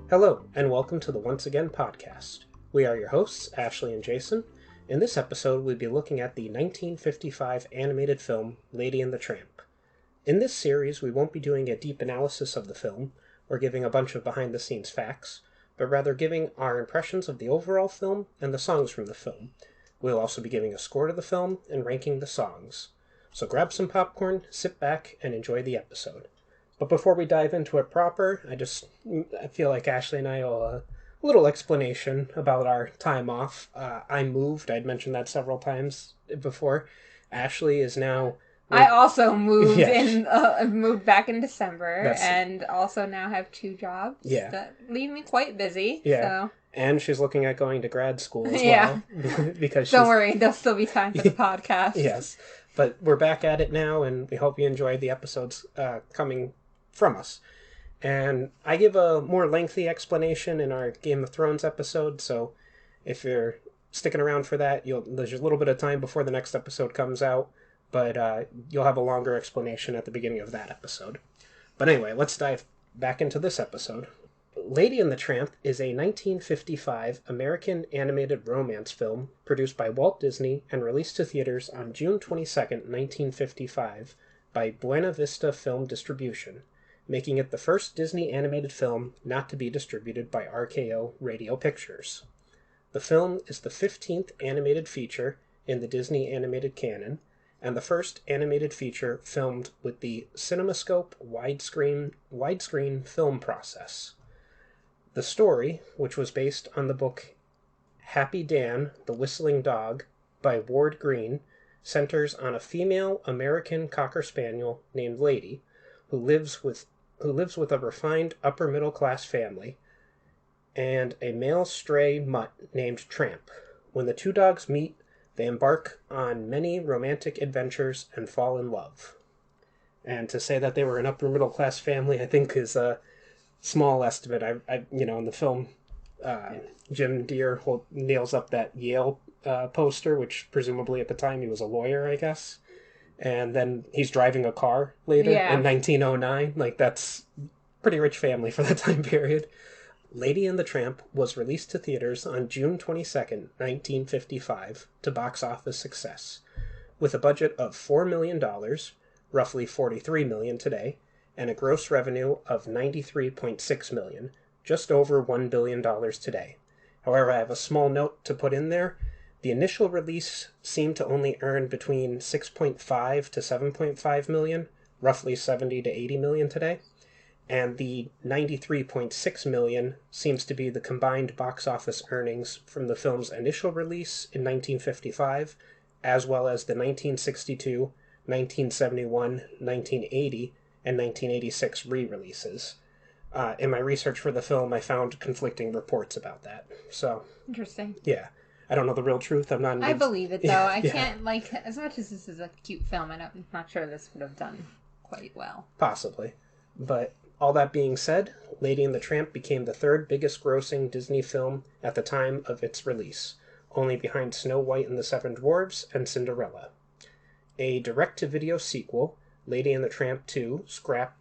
Hello, and welcome to the Once Again podcast. We are your hosts, Ashley and Jason. In this episode, we'll be looking at the 1955 animated film, Lady and the Tramp. In this series, we won't be doing a deep analysis of the film, or giving a bunch of behind-the-scenes facts, but rather giving our impressions of the overall film and the songs from the film. We'll also be giving a score to the film and ranking the songs. So grab some popcorn, sit back, and enjoy the episode. But before we dive into it proper, I feel like Ashley and I owe a little explanation about our time off. I moved. I'd mentioned that several times before. Ashley is now... I also moved Yeah. moved back in December, and also now have two jobs that leave me quite busy. Yeah. So. And she's looking at going to grad school as Yeah. well. Because Don't worry, there'll still be time for the podcast. Yes. But we're back at it now, and we hope you enjoyed the episodes coming from us. And I give a more lengthy explanation in our Game of Thrones episode, so if you're sticking around for that, there's a little bit of time before the next episode comes out, but you'll have a longer explanation at the beginning of that episode. But anyway, let's dive back into this episode. Lady and the Tramp is a 1955 American animated romance film produced by Walt Disney and released to theaters on June 22nd, 1955 by Buena Vista Film Distribution, making it the first Disney animated film not to be distributed by RKO Radio Pictures. The film is the 15th animated feature in the Disney Animated Canon, and the first animated feature filmed with the CinemaScope widescreen film process. The story, which was based on the book Happy Dan, the Whistling Dog by Ward Green, centers on a female American Cocker Spaniel named Lady, who lives with a refined upper-middle-class family, and a male stray mutt named Tramp. When the two dogs meet, they embark on many romantic adventures and fall in love. And to say that they were an upper-middle-class family, I think, is a small estimate. In the film, Jim Deere nails up that Yale poster, which presumably at the time he was a lawyer, I guess. And then he's driving a car later in 1909. Like, that's pretty rich family for that time period. Lady and the Tramp was released to theaters on June 22nd, 1955, to box office success. With a budget of $4 million, roughly $43 million today, and a gross revenue of $93.6 million, just over $1 billion today. However, I have a small note to put in there. The initial release seemed to only earn between $6.5 to $7.5 million, roughly $70 to $80 million today, and the $93.6 million seems to be the combined box office earnings from the film's initial release in 1955, as well as the 1962, 1971, 1980, and 1986 re-releases. In my research for the film, I found conflicting reports about that. So Interesting. Yeah. I don't know the real truth. I believe it, though. I can't, as much as this is a cute film, I'm not sure this would have done quite well. Possibly. But all that being said, Lady and the Tramp became the third biggest grossing Disney film at the time of its release, only behind Snow White and the Seven Dwarfs and Cinderella. A direct-to-video sequel, Lady and the Tramp 2, Scamps.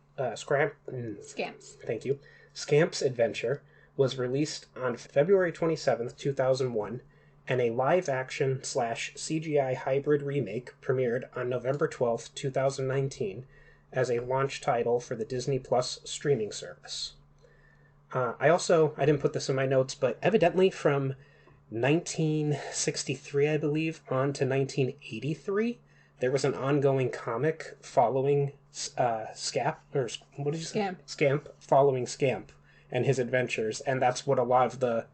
Thank you. Scamp's Adventure, was released on February 27th, 2001, and a live-action / CGI hybrid remake premiered on November 12th, 2019, as a launch title for the Disney Plus streaming service. I didn't put this in my notes, but evidently from 1963, I believe, on to 1983, there was an ongoing comic following Scamp following Scamp and his adventures, and that's what a lot of the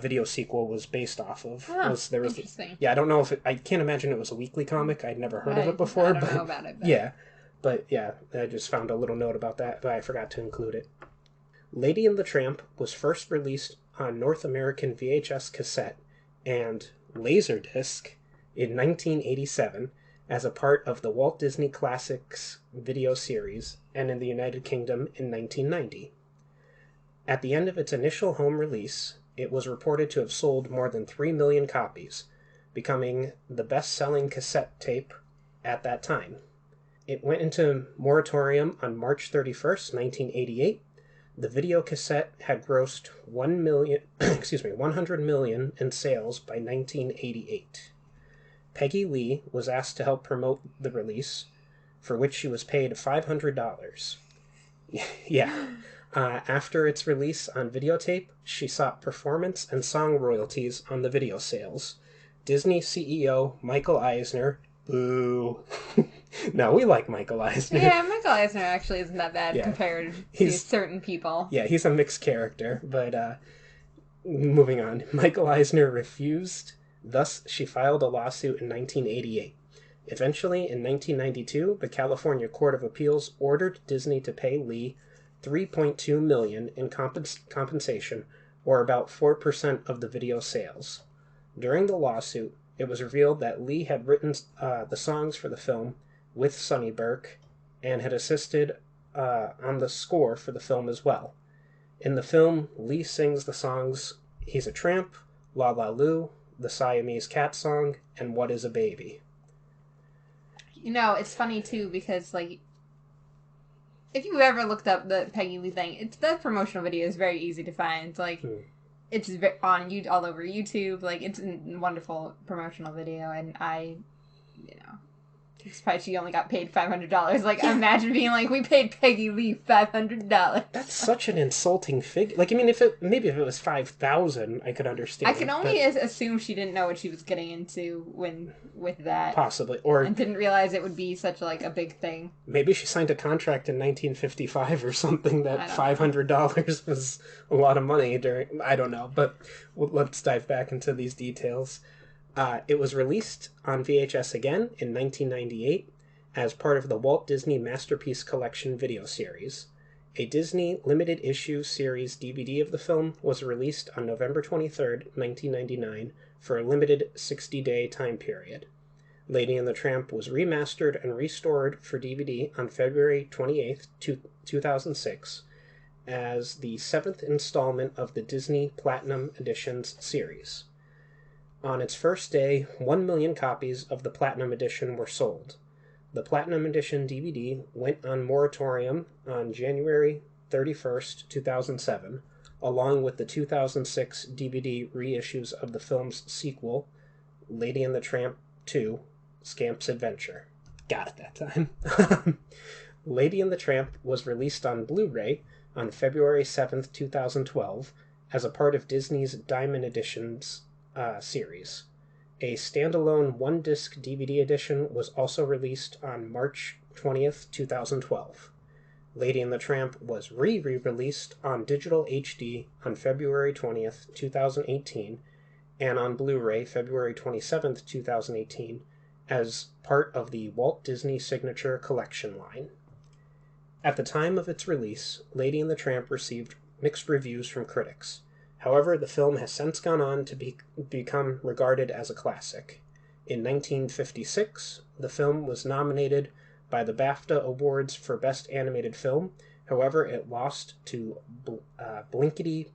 video sequel was based off of. Interesting. I don't know I can't imagine it was a weekly comic. I'd never heard of it before. I don't know about it. I just found a little note about that, but I forgot to include it. Lady and the Tramp was first released on North American VHS cassette and Laserdisc in 1987 as a part of the Walt Disney Classics video series, and in the United Kingdom in 1990. At the end of its initial home release, it was reported to have sold more than 3 million copies, becoming the best-selling cassette tape at that time. It went into moratorium on March 31st, 1988, The video cassette had grossed 100 million in sales by 1988. Peggy Lee was asked to help promote the release, for which she was paid $500. Yeah. After its release on videotape, she sought performance and song royalties on the video sales. Disney CEO Michael Eisner, boo. No, we like Michael Eisner. Yeah, Michael Eisner actually isn't that bad compared to certain people. Yeah, he's a mixed character, but moving on. Michael Eisner refused, thus she filed a lawsuit in 1988. Eventually, in 1992, the California Court of Appeals ordered Disney to pay Lee $3.2 million in compensation, or about 4% of the video sales. During the lawsuit, it was revealed that Lee had written the songs for the film with Sonny Burke and had assisted on the score for the film as well. In the film, Lee sings the songs He's a Tramp, La La Lou, the Siamese Cat Song, and What is a Baby. You know, it's funny too because, like, if you've ever looked up the Peggy Lee thing, the promotional video is very easy to find. Like, it's on all over YouTube. Like, it's a wonderful promotional video, and I'm surprised she only got paid $500. Like, imagine being like, we paid Peggy Lee $500. That's such an insulting figure. Like, I mean, if it was $5,000, I could understand. I can only assume she didn't know what she was getting into with that. Possibly, and didn't realize it would be such like a big thing. Maybe she signed a contract in 1955 or something that $500 was a lot of money during. I don't know, but let's dive back into these details. It was released on VHS again in 1998 as part of the Walt Disney Masterpiece Collection video series. A Disney limited issue series DVD of the film was released on November 23rd, 1999 for a limited 60-day time period. Lady and the Tramp was remastered and restored for DVD on February 28th, 2006 as the 7th installment of the Disney Platinum Editions series. On its first day, 1 million copies of the Platinum Edition were sold. The Platinum Edition DVD went on moratorium on January 31st, 2007, along with the 2006 DVD reissues of the film's sequel, Lady and the Tramp 2, Scamp's Adventure. Got it that time. Lady and the Tramp was released on Blu-ray on February 7th, 2012, as a part of Disney's Diamond Editions series. A standalone one-disc DVD edition was also released on March 20th, 2012. Lady and the Tramp was re-released on digital HD on February 20th, 2018, and on Blu-ray February 27th, 2018, as part of the Walt Disney Signature Collection line. At the time of its release, Lady and the Tramp received mixed reviews from critics. However, the film has since gone on to become regarded as a classic. In 1956, the film was nominated by the BAFTA Awards for Best Animated Film. However, it lost to Blinkety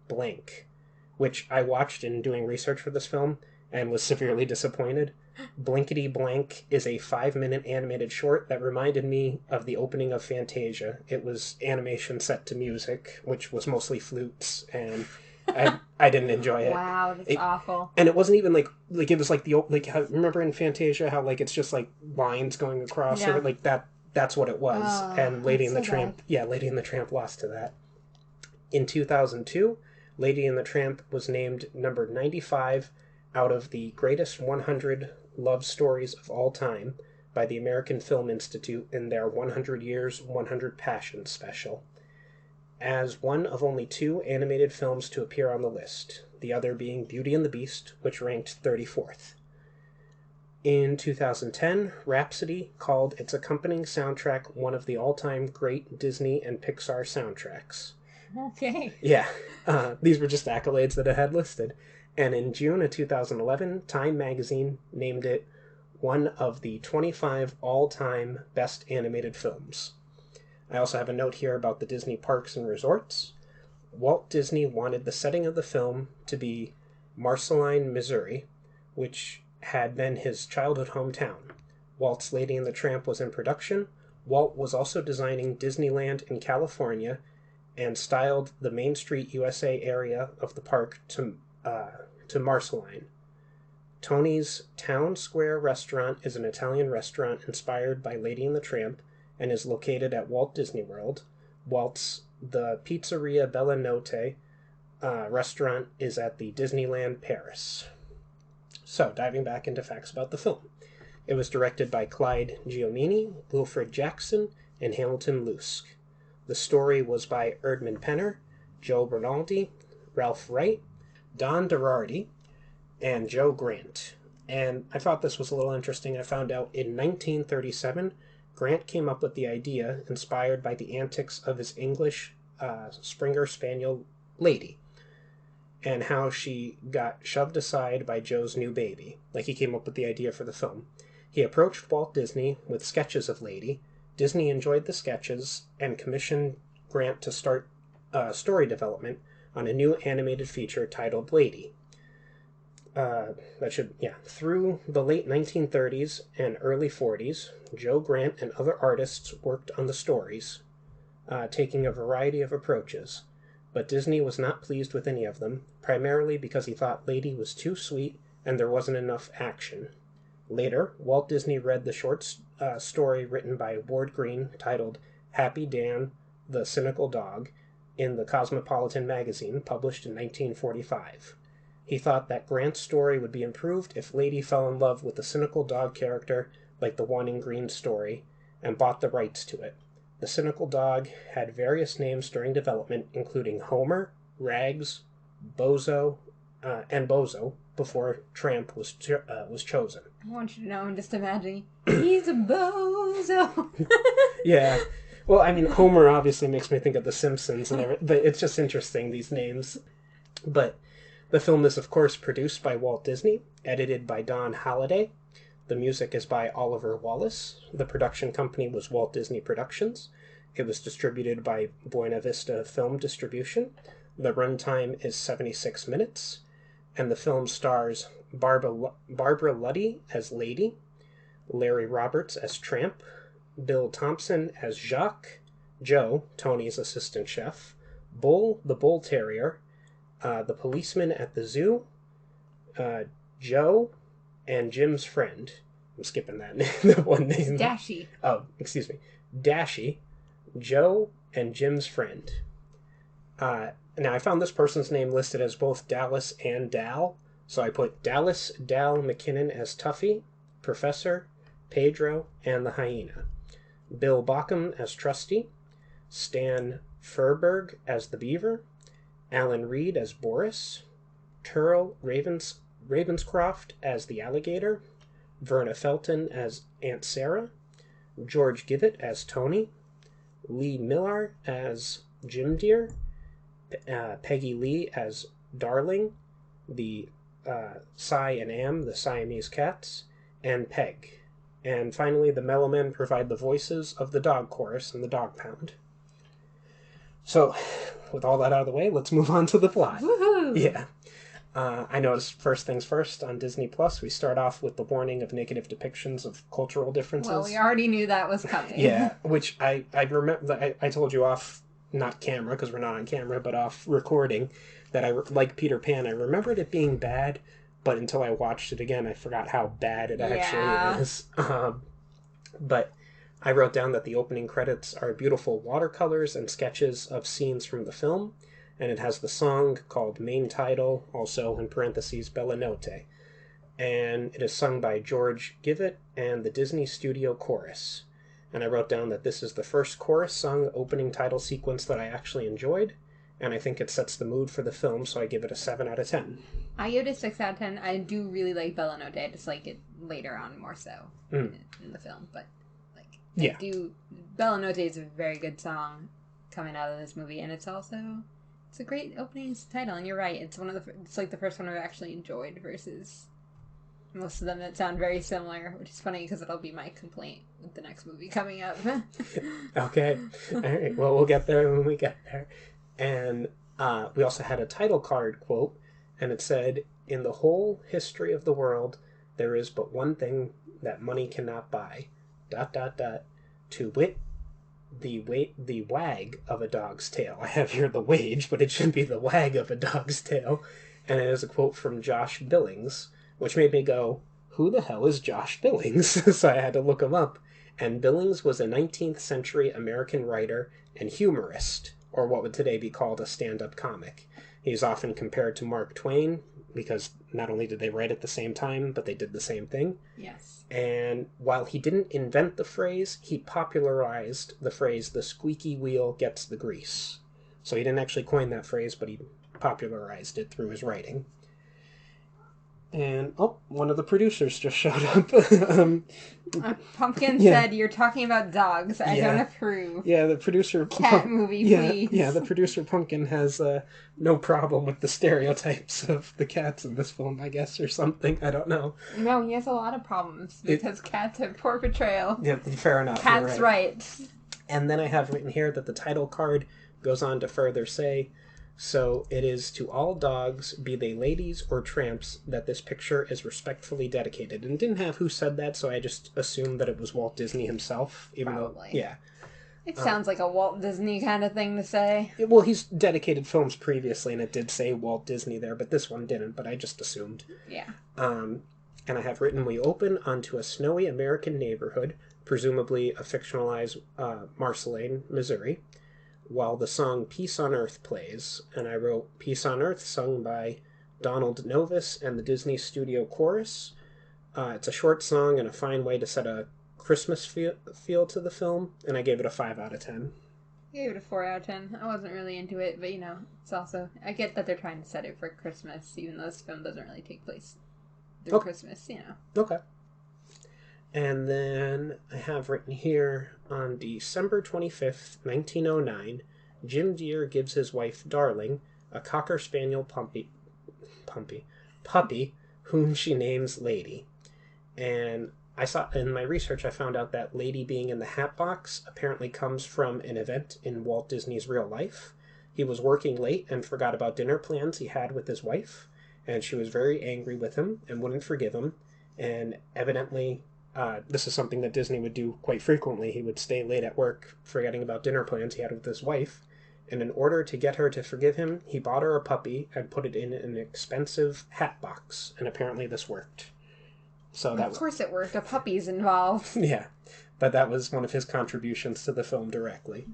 Blank, which I watched in doing research for this film and was severely disappointed. Blinkety Blank is a 5-minute animated short that reminded me of the opening of Fantasia. It was animation set to music, which was mostly flutes, and I didn't enjoy it. Wow, that's awful. And it wasn't even like it was like remember in Fantasia how like it's just like lines going across or like that's what it was. And Lady and the Tramp, Lady and the Tramp lost to that. In 2002, Lady and the Tramp was named number 95 out of the greatest 100 love stories of all time by the American Film Institute in their 100 Years, 100 Passions special, as one of only 2 animated films to appear on the list, the other being Beauty and the Beast, which ranked 34th. In 2010, Rhapsody called its accompanying soundtrack one of the all-time great Disney and Pixar soundtracks. Okay. Yeah, these were just accolades that it had listed. And in June of 2011, Time magazine named it one of the 25 all-time best animated films. I also have a note here about the Disney parks and resorts. Walt Disney wanted the setting of the film to be Marceline, Missouri, which had been his childhood hometown. Walt's Lady and the Tramp was in production. Walt was also designing Disneyland in California, and styled the Main Street USA area of the park to Marceline. Tony's Town Square restaurant is an Italian restaurant inspired by Lady and the Tramp and is located at Walt Disney World, whilst the Pizzeria Bella Notte restaurant is at the Disneyland Paris. So, diving back into facts about the film. It was directed by Clyde Giomini, Wilfred Jackson, and Hamilton Luske. The story was by Erdman Penner, Joe Bernaldi, Ralph Wright, Don Girardi, and Joe Grant. And I thought this was a little interesting. I found out in 1937, Grant came up with the idea inspired by the antics of his English Springer Spaniel Lady, and how she got shoved aside by Joe's new baby. Like, he came up with the idea for the film. He approached Walt Disney with sketches of Lady. Disney enjoyed the sketches and commissioned Grant to start story development on a new animated feature titled Lady. Through the late 1930s and early 40s, Joe Grant and other artists worked on the stories, taking a variety of approaches. But Disney was not pleased with any of them, primarily because he thought Lady was too sweet and there wasn't enough action. Later, Walt Disney read the short story written by Ward Green titled Happy Dan, the Cynical Dog, in the Cosmopolitan magazine, published in 1945. He thought that Grant's story would be improved if Lady fell in love with the cynical dog character like the one in Green's story, and bought the rights to it. The cynical dog had various names during development, including Homer, Rags, Bozo, and Bozo, before Tramp was chosen. I want you to know, I'm just imagining, he's a bozo. Yeah. Well, I mean, Homer obviously makes me think of The Simpsons and everything, but it's just interesting, these names. But the film is, of course, produced by Walt Disney, edited by Don Halliday. The music is by Oliver Wallace. The production company was Walt Disney Productions. It was distributed by Buena Vista Film Distribution. The runtime is 76 minutes. And the film stars Barbara Luddy as Lady, Larry Roberts as Tramp, Bill Thompson as Jacques, Joe, Tony's assistant chef, Bull, the bull terrier, the policeman at the zoo, Joe, and Jim's friend. I'm skipping that the one name. Dashy. Oh, excuse me. Dashy, Joe, and Jim's friend. Now, I found this person's name listed as both Dallas and Dal, so I put Dallas Dal McKinnon as Tuffy, Professor, Pedro, and the hyena. Bill Bockham as Trusty, Stan Furberg as the beaver, Alan Reed as Boris, Turl Ravenscroft as the alligator, Verna Felton as Aunt Sarah, George Gibbet as Tony, Lee Millar as Jim Deer, Peggy Lee as Darling, the Cy and Am, the Siamese cats, and Peg. And finally, the Mellowmen provide the voices of the dog chorus and the dog pound. So, with all that out of the way, let's move on to the plot. Woohoo! Yeah. I noticed first things first on Disney Plus, we start off with the warning of negative depictions of cultural differences. Well, we already knew that was coming. Yeah, which I remember, I told you off, not camera, because we're not on camera, but off recording, that I like Peter Pan. I remembered it being bad, but until I watched it again, I forgot how bad it actually is. But I wrote down that the opening credits are beautiful watercolors and sketches of scenes from the film, and it has the song called Main Title, also in parentheses Bella Notte, and it is sung by George Givet and the Disney Studio Chorus. And I wrote down that this is the first chorus sung opening title sequence that I actually enjoyed, and I think it sets the mood for the film, so I give it a 7 out of 10. I give it a 6 out of 10. I do really like Bella Notte. I just like it later on more so in the film, but Bella Notte is a very good song coming out of this movie, and it's a great opening title. And you're right, it's like the first one I've actually enjoyed versus most of them that sound very similar, which is funny because it'll be my complaint with the next movie coming up. Okay, all right. Well, we'll get there when we get there. And we also had a title card quote, and it said, "In the whole history of the world, there is but one thing that money cannot buy. ... To wit, the wag of a dog's tail. I have here the wage, but it should be the wag of a dog's tail. And it is a quote from Josh Billings, which made me go, who the hell is Josh Billings? So I had to look him up. And Billings was a 19th century American writer and humorist, or what would today be called a stand-up comic. He's often compared to Mark Twain, because not only did they write at the same time, but they did the same thing. Yes. And while he didn't invent the phrase, he popularized the phrase, the squeaky wheel gets the grease. So he didn't actually coin that phrase, but he popularized it through his writing. And, one of the producers just showed up. Pumpkin said, you're talking about dogs. I don't approve. Yeah, the producer... Cat movie, please. Yeah, the producer Pumpkin has no problem with the stereotypes of the cats in this film, I guess, or something. I don't know. No, he has a lot of problems, because cats have poor portrayal. Yeah, fair enough. Cats' rights. And then I have written here that the title card goes on to further say... So it is to all dogs, be they ladies or tramps, that this picture is respectfully dedicated. And didn't have who said that, so I just assumed that it was Walt Disney himself. Probably. Yeah. It sounds like a Walt Disney kind of thing to say. Well, he's dedicated films previously, and it did say Walt Disney there, but this one didn't, but I just assumed. Yeah. And I have written, we open onto a snowy American neighborhood, presumably a fictionalized Marceline, Missouri, while the song Peace on Earth plays, and I wrote Peace on Earth, sung by Donald Novis and the Disney Studio Chorus. It's a short song and a fine way to set a Christmas feel to the film, and I gave it a 5 out of 10. I gave it a 4 out of 10. I wasn't really into it, but it's also... I get that they're trying to set it for Christmas, even though this film doesn't really take place through Christmas, Okay. And then I have written here, on December 25th, 1909, Jim Deere gives his wife Darling a Cocker Spaniel puppy, whom she names Lady. And I saw in my research, I found out that Lady being in the hat box apparently comes from an event in Walt Disney's real life. He was working late and forgot about dinner plans he had with his wife, and she was very angry with him and wouldn't forgive him, and evidently... this is something that Disney would do quite frequently. He would stay late at work, forgetting about dinner plans he had with his wife, and in order to get her to forgive him, he bought her a puppy and put it in an expensive hat box, and apparently this worked. So of course it worked. A puppy's involved. Yeah, but that was one of his contributions to the film directly.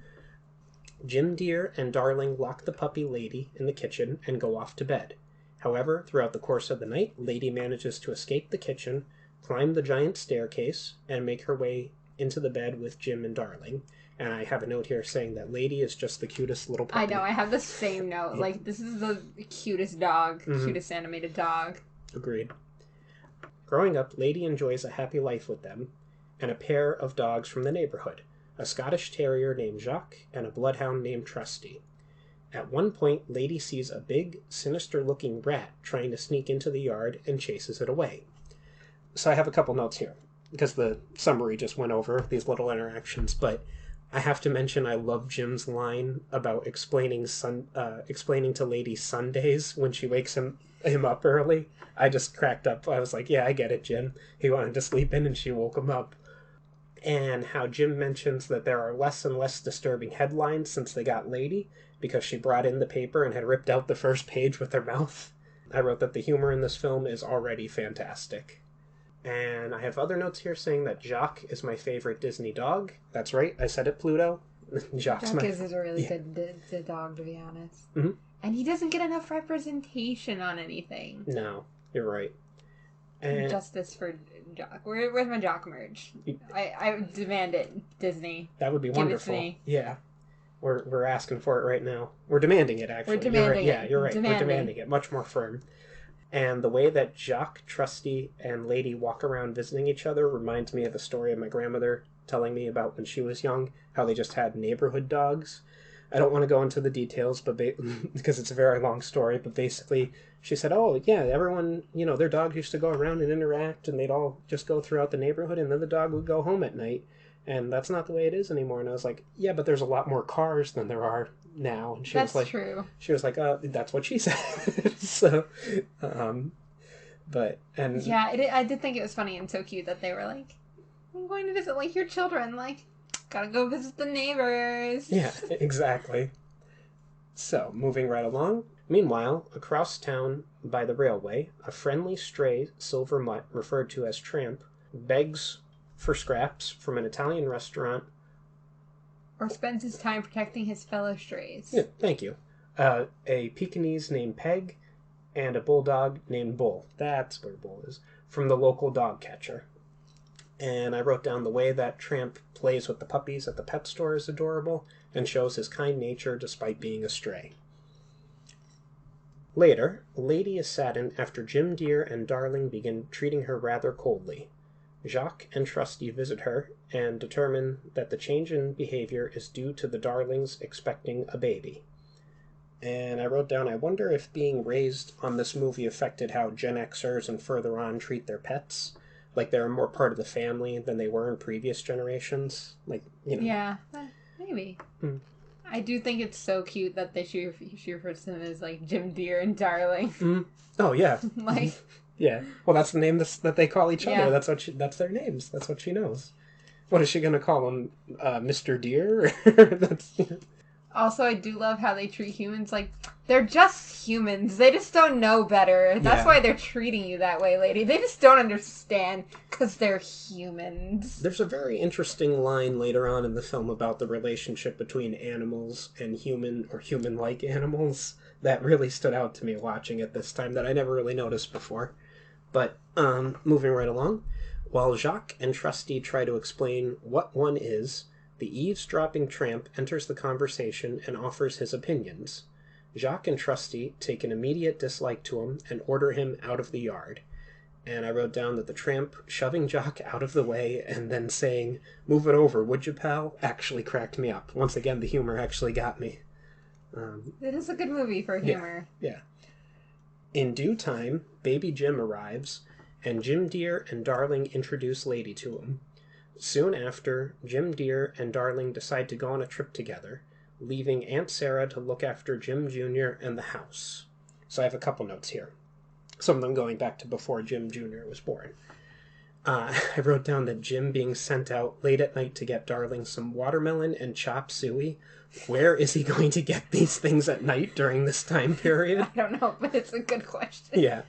Jim Deere and Darling lock the puppy Lady in the kitchen and go off to bed. However, throughout the course of the night, Lady manages to escape the kitchen, climb the giant staircase, and make her way into the bed with Jim and Darling. And I have a note here saying that Lady is just the cutest little puppy. I know, I have the same note. Like, this is the cutest dog, cutest animated dog. Agreed. Growing up, Lady enjoys a happy life with them, and a pair of dogs from the neighborhood, a Scottish Terrier named Jacques and a Bloodhound named Trusty. At one point, Lady sees a big, sinister-looking rat trying to sneak into the yard and chases it away. So I have a couple notes here, because the summary just went over these little interactions, but I have to mention I love Jim's line about explaining to Lady Sundays when she wakes him up early. I just cracked up. I was like, yeah, I get it, Jim. He wanted to sleep in and she woke him up. And how Jim mentions that there are less and less disturbing headlines since they got Lady, because she brought in the paper and had ripped out the first page with her mouth. I wrote that the humor in this film is already fantastic. And I have other notes here saying that Jacques is my favorite Disney dog. That's right, I said it, Pluto. Jacques is a really good dog, to be honest. Mm-hmm. And he doesn't get enough representation on anything. No, you're right. And justice for Jacques. Where's my Jacques merch? I demand it, Disney. That would be Give wonderful. It to me. Yeah. We're asking for it right now. We're demanding it, actually. We're demanding it. Yeah, you're right. We're demanding it. Much more firm. And the way that Jacques, Trusty, and Lady walk around visiting each other reminds me of a story of my grandmother telling me about when she was young, how they just had neighborhood dogs. I don't want to go into the details, but because it's a very long story, but basically she said, oh, yeah, everyone, their dogs used to go around and interact, and they'd all just go throughout the neighborhood, and then the dog would go home at night. And that's not the way it is anymore. And I was like, yeah, but there's a lot more cars than there are now. And that's true. She was like, that's what she said. So, yeah, I did think it was funny and so cute that they were like, I'm going to visit, your children, Gotta go visit the neighbors. Yeah, exactly. So, moving right along. Meanwhile, across town by the railway, a friendly stray silver mutt, referred to as Tramp, begs for scraps from an Italian restaurant. Or spends his time protecting his fellow strays. Yeah, thank you. A Pekingese named Peg and a bulldog named Bull. That's where Bull is. From the local dog catcher. And I wrote down the way that Tramp plays with the puppies at the pet store is adorable and shows his kind nature despite being a stray. Later, Lady is saddened after Jim Dear and Darling begin treating her rather coldly. Jacques and Trusty visit her and determine that the change in behavior is due to the Darlings expecting a baby. And I wrote down, I wonder if being raised on this movie affected how Gen Xers and further on treat their pets. Like they're more part of the family than they were in previous generations. Like, you know. Yeah, maybe. I do think it's so cute that she refers to them as like Jim Dear and Darling. Oh yeah. Like. Yeah. Well, that's the name that they call each other. Yeah. That's their names. That's what she knows. What is she gonna call him? Mr. Deer? That's. Also, I do love how they treat humans like they're just humans. They just don't know better. That's why they're treating you that way, lady. They just don't understand because they're humans. There's a very interesting line later on in the film about the relationship between animals and human or human-like animals that really stood out to me watching it this time that I never really noticed before. But moving right along, while Jacques and Trusty try to explain what one is, the eavesdropping Tramp enters the conversation and offers his opinions. Jacques and Trusty take an immediate dislike to him and order him out of the yard. And I wrote down that the Tramp shoving Jacques out of the way and then saying, "Move it over, would you, pal?" actually cracked me up. Once again, the humor actually got me. It is a good movie for humor. Yeah. In due time, baby Jim arrives, and Jim Dear and Darling introduce Lady to him. Soon after, Jim Dear and Darling decide to go on a trip together, leaving Aunt Sarah to look after Jim Jr. and the house. So I have a couple notes here. Some of them going back to before Jim Jr. was born. I wrote down that Jim being sent out late at night to get Darling some watermelon and chop suey. Where is he going to get these things at night during this time period? I don't know, but it's a good question. Yeah.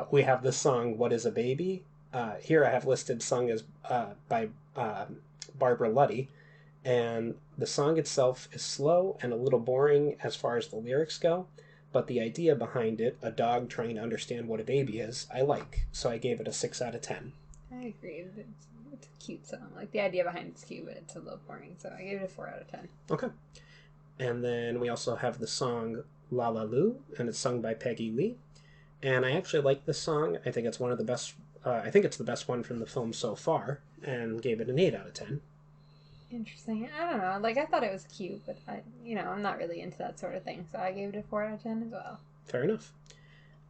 We have the song, What is a Baby? Here I have listed sung as by Barbara Luddy, and the song itself is slow and a little boring as far as the lyrics go, but the idea behind it, a dog trying to understand what a baby is, I like, so I gave it a 6 out of 10. I agree. It's a cute song. Like, the idea behind it's cute, but it's a little boring, so I gave it a 4 out of 10. Okay. And then we also have the song La La Lu, and it's sung by Peggy Lee, and I actually like this song. I think it's one of the best. I think it's the best one from the film so far, and gave it an 8 out of 10. Interesting. I don't know. Like, I thought it was cute, but I'm not really into that sort of thing, so I gave it a 4 out of 10 as well. Fair enough.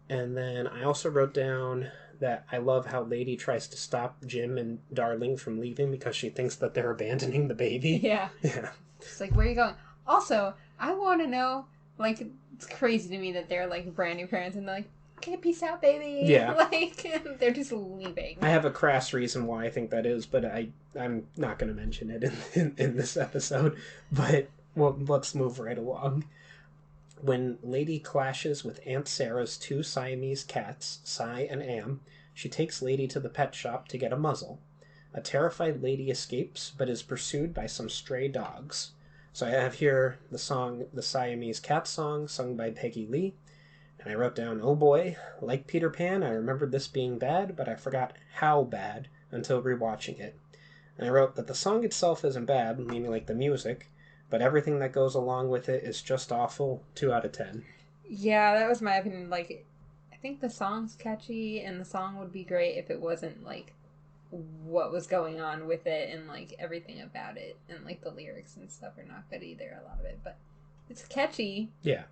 And then I also wrote down that I love how Lady tries to stop Jim and Darling from leaving because she thinks that they're abandoning the baby. Yeah. Yeah. It's like, where are you going? Also, I want to know, like, it's crazy to me that they're, like, brand new parents, and they're like, okay, peace out, baby. Yeah. Like, they're just leaving. I have a crass reason why I think that is, but I'm not going to mention it in this episode. But, well, let's move right along. When Lady clashes with Aunt Sarah's 2 Siamese cats, Cy and Am, she takes Lady to the pet shop to get a muzzle. A terrified Lady escapes, but is pursued by some stray dogs. So I have here the song, the Siamese Cat Song, sung by Peggy Lee. And I wrote down, oh boy, like Peter Pan, I remembered this being bad, but I forgot how bad until rewatching it. And I wrote that the song itself isn't bad, meaning like the music, but everything that goes along with it is just awful. 2 out of 10. Yeah, that was my opinion. Like, I think the song's catchy, and the song would be great if it wasn't, like, what was going on with it, and, like, everything about it, and, like, the lyrics and stuff are not good either, a lot of it, but it's catchy. Yeah.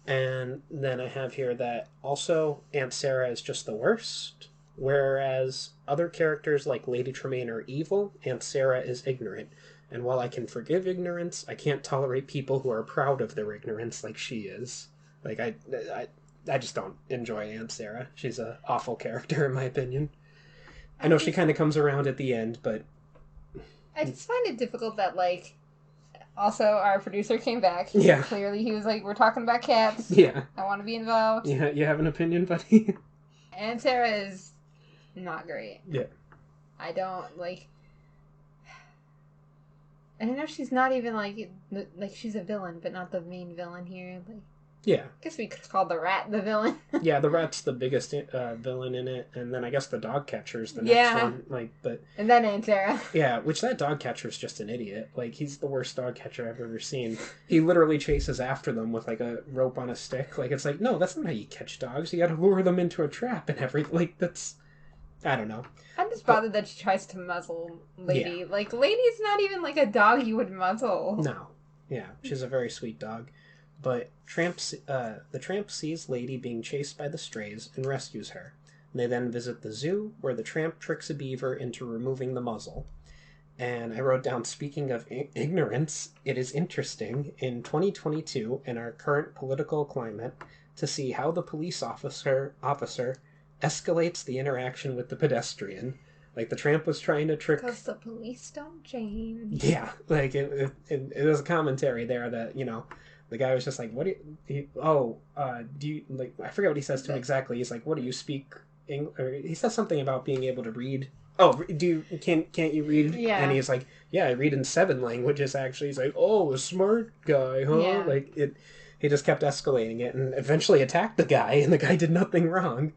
And then I have here that also Aunt Sarah is just the worst, whereas other characters like Lady Tremaine are evil, Aunt Sarah is ignorant. And while I can forgive ignorance, I can't tolerate people who are proud of their ignorance like she is. Like, I just don't enjoy Aunt Sarah. She's an awful character, in my opinion. I know she kind of comes around at the end, but... I just find it difficult that, like, also our producer came back. Yeah. Clearly he was like, we're talking about cats. Yeah. I want to be involved. Yeah, you have an opinion, buddy? And Sarah is not great. Yeah. I don't, like... I know she's not even, like, she's a villain, but not the main villain here. Like, yeah. I guess we could call the rat the villain. Yeah, the rat's the biggest villain in it, and then I guess the dog catcher's the next one. Like, but and then Aunt Sarah. Yeah, which that dog catcher's just an idiot. Like, he's the worst dog catcher I've ever seen. He literally chases after them with, like, a rope on a stick. Like, it's like, no, that's not how you catch dogs. You gotta lure them into a trap and everything. Like, that's... I don't know. I'm just bothered that she tries to muzzle Lady. Yeah. Like, Lady's not even, like, a dog you would muzzle. No. Yeah, she's a very sweet dog. But the tramp sees Lady being chased by the strays and rescues her. They then visit the zoo, where the tramp tricks a beaver into removing the muzzle. And I wrote down, speaking of ignorance, it is interesting in 2022, in our current political climate, to see how the police officer escalates the interaction with the pedestrian. Like, the tramp was trying to trick... Because the police don't change. Yeah, like, it was a commentary there that, you know... The guy was just like, "What do you? Do you like?" I forget what he says to him exactly. He's like, "What do you speak?" Or he says something about being able to read. Oh, can't you read? Yeah. And he's like, "Yeah, I read in 7 languages." Actually, he's like, "Oh, a smart guy, huh?" Yeah. Like it. He just kept escalating it and eventually attacked the guy, and the guy did nothing wrong.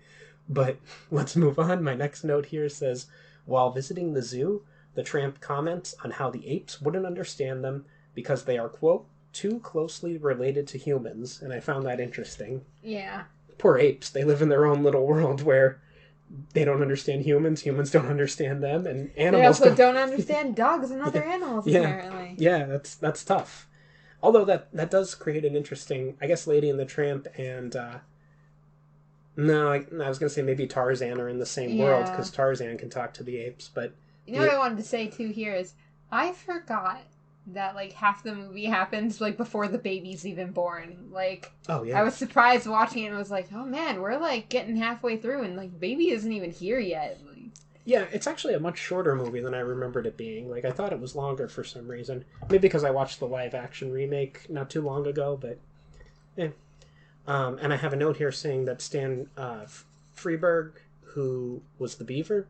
But let's move on. My next note here says, while visiting the zoo, the tramp comments on how the apes wouldn't understand them because they are, quote, too closely related to humans, and I found that interesting. Yeah. Poor apes. They live in their own little world where they don't understand humans don't understand them, and animals they also don't understand dogs and other animals, apparently. Yeah, that's tough. Although that does create an interesting... I guess Lady and the Tramp and... No, I was going to say maybe Tarzan are in the same world, because Tarzan can talk to the apes, but... You know what I wanted to say, too, here is, I forgot that, like, half the movie happens, like, before the baby's even born. Like, oh, yeah. I was surprised watching it and was like, oh, man, we're, like, getting halfway through and, like, baby isn't even here yet. Like, yeah, it's actually a much shorter movie than I remembered it being. Like, I thought it was longer for some reason. Maybe because I watched the live-action remake not too long ago, but... yeah. And I have a note here saying that Stan Freberg, who was the beaver,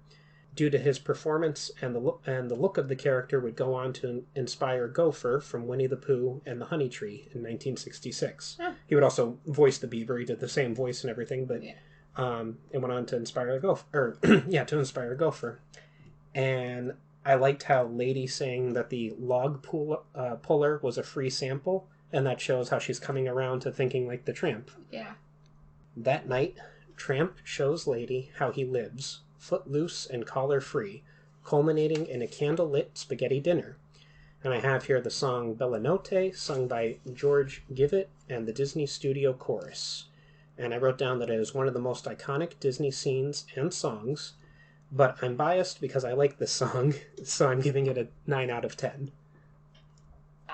due to his performance and the look of the character, would go on to inspire Gopher from Winnie the Pooh and the Honey Tree in 1966. Huh. He would also voice the beaver. He did the same voice and everything, but it went on to inspire Gopher. To inspire Gopher. And I liked how Lady saying that the log puller was a free sample, and that shows how she's coming around to thinking like the Tramp. Yeah. That night, Tramp shows Lady how he lives, footloose and collar-free, culminating in a candle-lit spaghetti dinner. And I have here the song Bella Notte, sung by George Givett and the Disney Studio Chorus. And I wrote down that it is one of the most iconic Disney scenes and songs, but I'm biased because I like this song, so I'm giving it a 9 out of 10.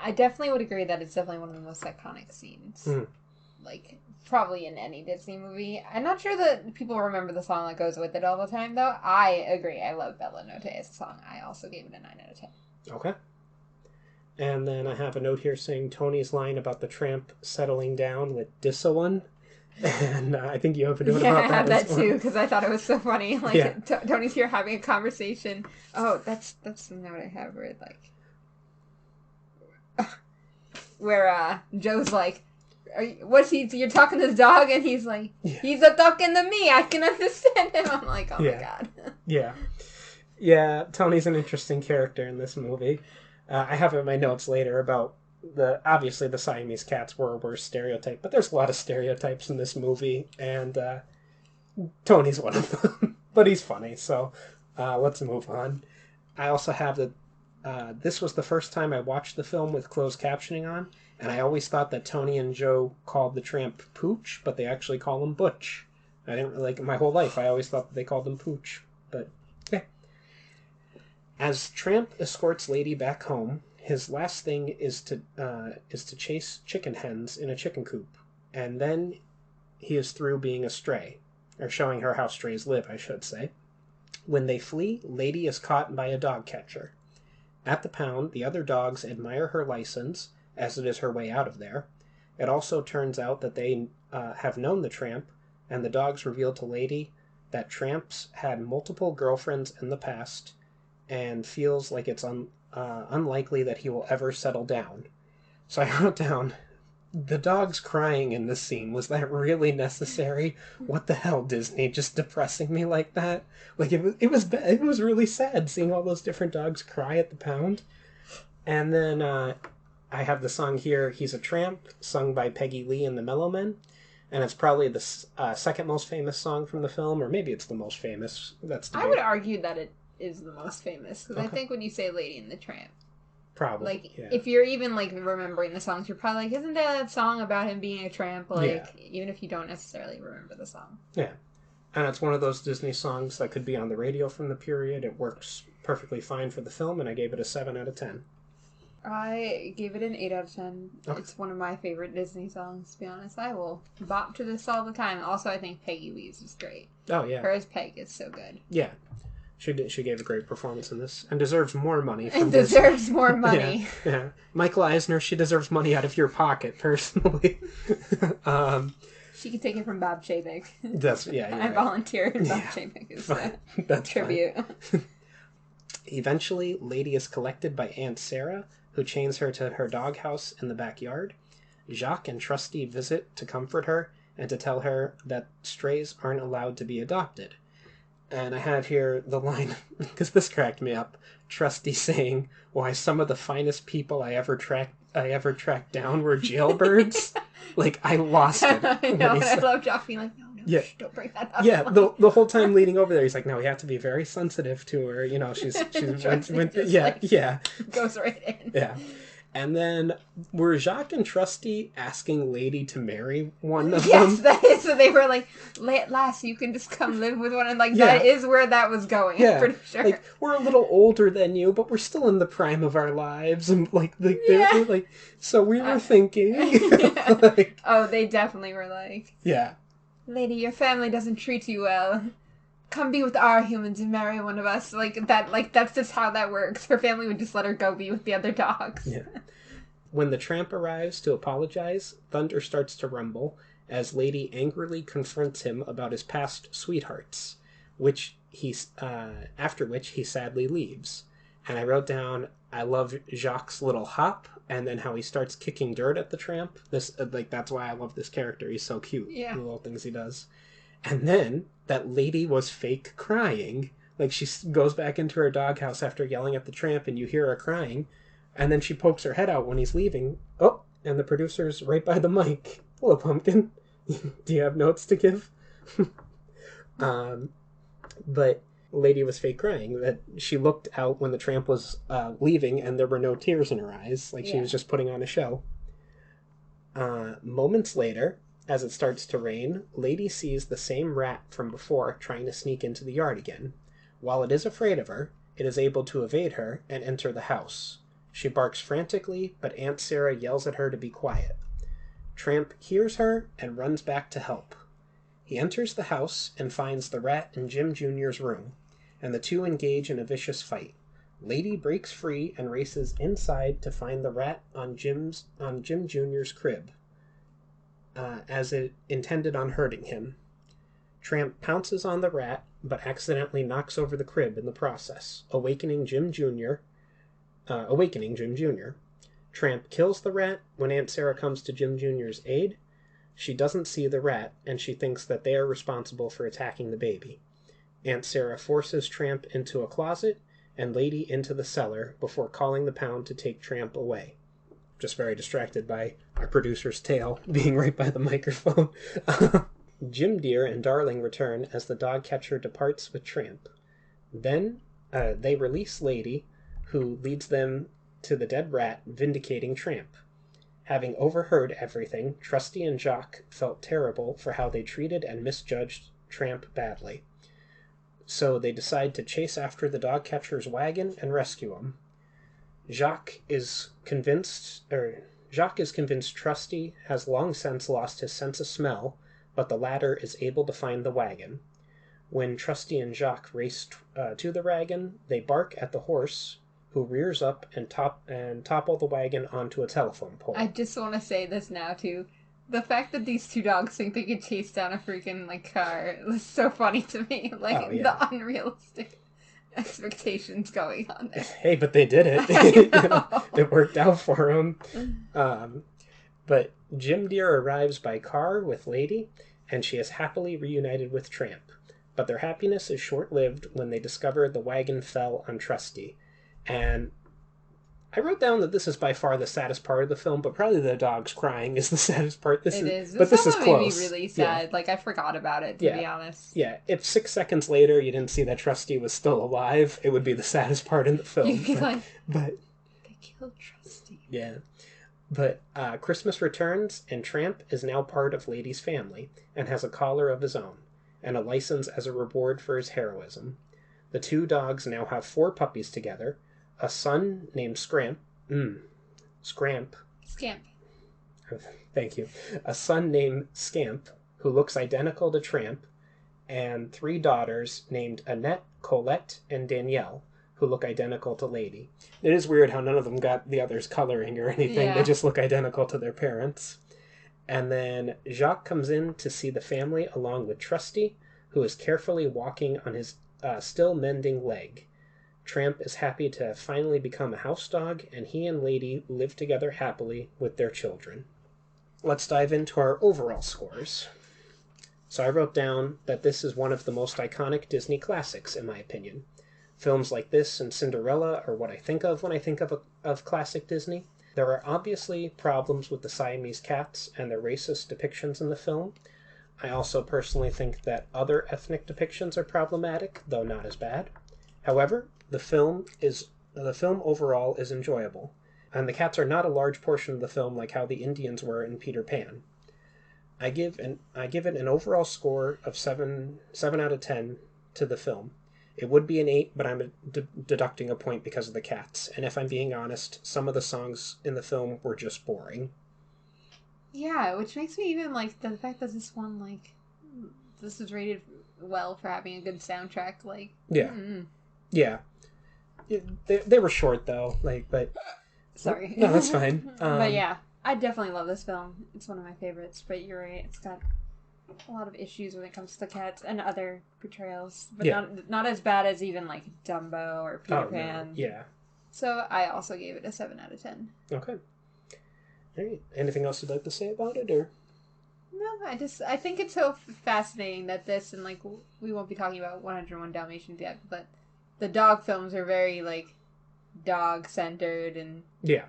I definitely would agree that it's definitely one of the most iconic scenes. Mm. Like, probably in any Disney movie. I'm not sure that people remember the song that goes with it all the time, though. I agree. I love Bella Notte as a song. I also gave it a 9 out of 10. Okay. And then I have a note here saying Tony's line about the Tramp settling down with Dissawan. And I think you have a note about that. Yeah, I have that too, because I thought it was so funny. Like, Tony's here having a conversation. Oh, that's the note I have where, like... where Joe's like, you're talking to the dog, and he's like, he's a talking to me, I can understand him. I'm like, oh my god. Yeah, Tony's an interesting character in this movie. I have in my notes later about obviously the Siamese cats were a worse stereotype, but there's a lot of stereotypes in this movie, and Tony's one of them. But he's funny, so let's move on. I also have this was the first time I watched the film with closed captioning on, and I always thought that Tony and Joe called the Tramp Pooch, but they actually call him Butch. I didn't like my whole life. I always thought that they called him Pooch, but yeah. As Tramp escorts Lady back home, his last thing is to chase chicken hens in a chicken coop, and then he is through being a stray, or showing her how strays live, I should say. When they flee, Lady is caught by a dog catcher. At the pound, the other dogs admire her license, as it is her way out of there. It also turns out that they have known the Tramp, and the dogs reveal to Lady that Tramp's had multiple girlfriends in the past, and feels like it's unlikely that he will ever settle down. So I wrote down, the dogs crying in this scene, was that really necessary? What the hell, Disney? Just depressing me like that? Like, it was really sad seeing all those different dogs cry at the pound. And then I have the song here, He's a Tramp, sung by Peggy Lee and the Mellowmen. And it's probably the second most famous song from the film, or maybe it's the most famous. That's debate. I would argue that it is the most famous, because Okay. I think when you say Lady and the Tramp, Probably, like, yeah. if you're even, like, remembering the songs, you're probably like, isn't there that song about him being a tramp? Like, even if you don't necessarily remember the song. Yeah. And it's one of those Disney songs that could be on the radio from the period. It works perfectly fine for the film, and I gave it a 7 out of 10. I gave it an 8 out of 10. Okay. It's one of my favorite Disney songs, to be honest. I will bop to this all the time. Also, I think Peggy Lee's is great. Oh, yeah. Her as Peg is so good. Yeah. She gave a great performance in this, and deserves more money from And deserves more money. Yeah. Michael Eisner, she deserves money out of your pocket, personally. She could take it from Bob Chapek. That's, yeah, I right. volunteered Bob Chapek as a That's tribute. Fine. Eventually, Lady is collected by Aunt Sarah, who chains her to her doghouse in the backyard. Jacques and Trusty visit to comfort her and to tell her that strays aren't allowed to be adopted. And I have here the line, because this cracked me up, Trusty saying, "Why, some of the finest people I ever tracked down were jailbirds." Like, I lost it. I know, and I love Jacques being like, no, Yeah. don't bring that up. Yeah, the whole time leading over there, he's like, "No, we have to be very sensitive to her. You know, she's yeah, goes right in." yeah." And then were Jacques and Trusty asking Lady to marry one of Yes, them? that is. So they were like, at last you can just come live with one, and like that is where that was going. Yeah, I'm pretty sure. like, we're a little older than you, but we're still in the prime of our lives, and they're like, so we were thinking. Like, oh, they definitely were like, yeah. "Lady, your family doesn't treat you well. Come be with our humans and marry one of us." Like that. Like that's just how that works. Her family would just let her go be with the other dogs. Yeah. When the Tramp arrives to apologize, thunder starts to rumble as Lady angrily confronts him about his past sweethearts, after which he sadly leaves. And I wrote down, I love Jacques' little hop, and then how he starts kicking dirt at the Tramp. That's why I love this character. He's so cute. Yeah. The little things he does. And then that Lady was fake crying. Like, she goes back into her doghouse after yelling at the Tramp, and you hear her crying. And then she pokes her head out when he's leaving. Oh, and the producer's right by the mic. Hello, Pumpkin. Do you have notes to give? But Lady was fake crying. That she looked out when the Tramp was leaving, and there were no tears in her eyes. Like, she was just putting on a show. Moments later, as it starts to rain, Lady sees the same rat from before trying to sneak into the yard again. While it is afraid of her, it is able to evade her and enter the house. She barks frantically, but Aunt Sarah yells at her to be quiet. Tramp hears her and runs back to help. He enters the house and finds the rat in Jim Jr.'s room, and the two engage in a vicious fight. Lady breaks free and races inside to find the rat on Jim Jr.'s crib, as it intended on hurting him. Tramp pounces on the rat, but accidentally knocks over the crib in the process, awakening Jim Jr. Tramp kills the rat when Aunt Sarah comes to Jim Jr.'s aid. She doesn't see the rat, and she thinks that they are responsible for attacking the baby. Aunt Sarah forces Tramp into a closet and Lady into the cellar before calling the pound to take Tramp away. Just very distracted by our producer's tail being right by the microphone. Jim Deer and Darling return as the dog catcher departs with Tramp. Then they release Lady, who leads them to the dead rat, vindicating Tramp. Having overheard everything, Trusty and Jacques felt terrible for how they treated and misjudged Tramp badly. So they decide to chase after the dog catcher's wagon and rescue him. Jacques is convinced Trusty has long since lost his sense of smell, but the latter is able to find the wagon. When Trusty and Jacques race to the wagon, they bark at the horse, who rears up and topple the wagon onto a telephone pole. I just want to say this now, too. The fact that these two dogs think they could chase down a freaking, like, car was so funny to me. Like, the unrealistic expectations going on there. Hey, but they did it. It worked out for them. But Jim Deere arrives by car with Lady, and she is happily reunited with Tramp. But their happiness is short-lived when they discover the wagon fell on Trusty. And I wrote down that this is by far the saddest part of the film, but probably the dogs crying is the saddest part. This is close. Made me really sad. Yeah. Like, I forgot about it, to be honest. Yeah, if 6 seconds later you didn't see that Trusty was still alive, it would be the saddest part in the film. You'd be but they killed Trusty. Yeah. But Christmas returns, and Tramp is now part of Lady's family, and has a collar of his own, and a license as a reward for his heroism. The two dogs now have 4 puppies together, a son named Scamp. Thank you. A son named Scamp, who looks identical to Tramp, and 3 daughters named Annette, Colette, and Danielle, who look identical to Lady. It is weird how none of them got the others coloring or anything. Yeah. They just look identical to their parents. And then Jacques comes in to see the family along with Trusty, who is carefully walking on his still mending leg. Tramp is happy to finally become a house dog, and he and Lady live together happily with their children. Let's dive into our overall scores. So I wrote down that this is one of the most iconic Disney classics, in my opinion. Films like this and Cinderella are what I think of when I think of classic Disney. There are obviously problems with the Siamese cats and their racist depictions in the film. I also personally think that other ethnic depictions are problematic, though not as bad. However, the film overall is enjoyable, and the cats are not a large portion of the film like how the Indians were in Peter Pan. I give it an overall score of 7 out of 10 to the film. It would be an 8, but I'm deducting a point because of the cats. And if I'm being honest, some of the songs in the film were just boring. Yeah, which makes me even like the fact that this one, like, this is rated well for having a good soundtrack. Like, yeah, yeah. They were short though. Like, but sorry, no, that's fine. But yeah, I definitely love this film. It's one of my favorites. But you're right, it's got a lot of issues when it comes to cats and other portrayals, but not as bad as even like Dumbo or Peter Pan. No. Yeah. So I also gave it a 7 out of 10. Okay. All right. Anything else you'd like to say about it, or? No, I think it's so fascinating that this, and like we won't be talking about 101 Dalmatians yet, but the dog films are very like dog centered and yeah.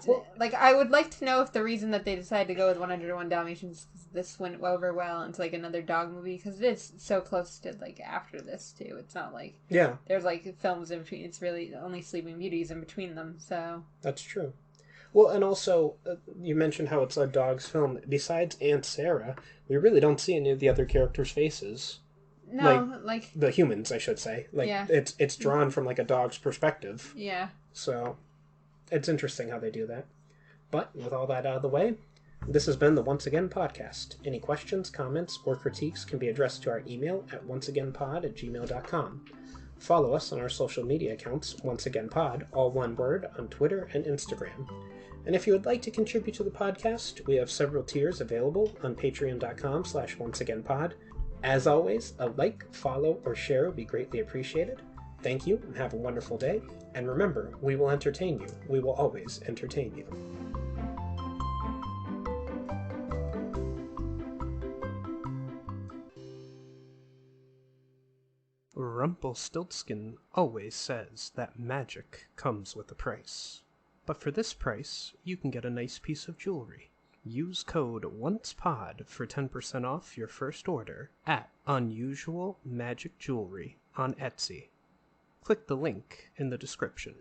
Well, like, I would like to know if the reason that they decided to go with 101 Dalmatians is because this went over well into, like, another dog movie, because it is so close to, like, after this, too. It's not like... Yeah. There's, like, films in between. It's really only Sleeping Beauties in between them, so... That's true. Well, and also, you mentioned how it's a dog's film. Besides Aunt Sarah, we really don't see any of the other characters' faces. No, like... The humans, I should say. Like, yeah. It's drawn from, like, a dog's perspective. Yeah. So... It's interesting how they do that. But with all that out of the way, this has been the Once Again podcast. Any questions, comments, or critiques can be addressed to our email at onceagainpod@gmail.com. Follow us on our social media accounts, Once Again Pod, all one word, on Twitter and Instagram. And if you would like to contribute to the podcast, we have several tiers available on patreon.com/onceagainpod. As always, a like, follow, or share would be greatly appreciated. Thank you, and have a wonderful day. And remember, we will entertain you. We will always entertain you. Rumpelstiltskin always says that magic comes with a price. But for this price, you can get a nice piece of jewelry. Use code ONCEPOD for 10% off your first order at Unusual Magic Jewelry on Etsy. Click the link in the description.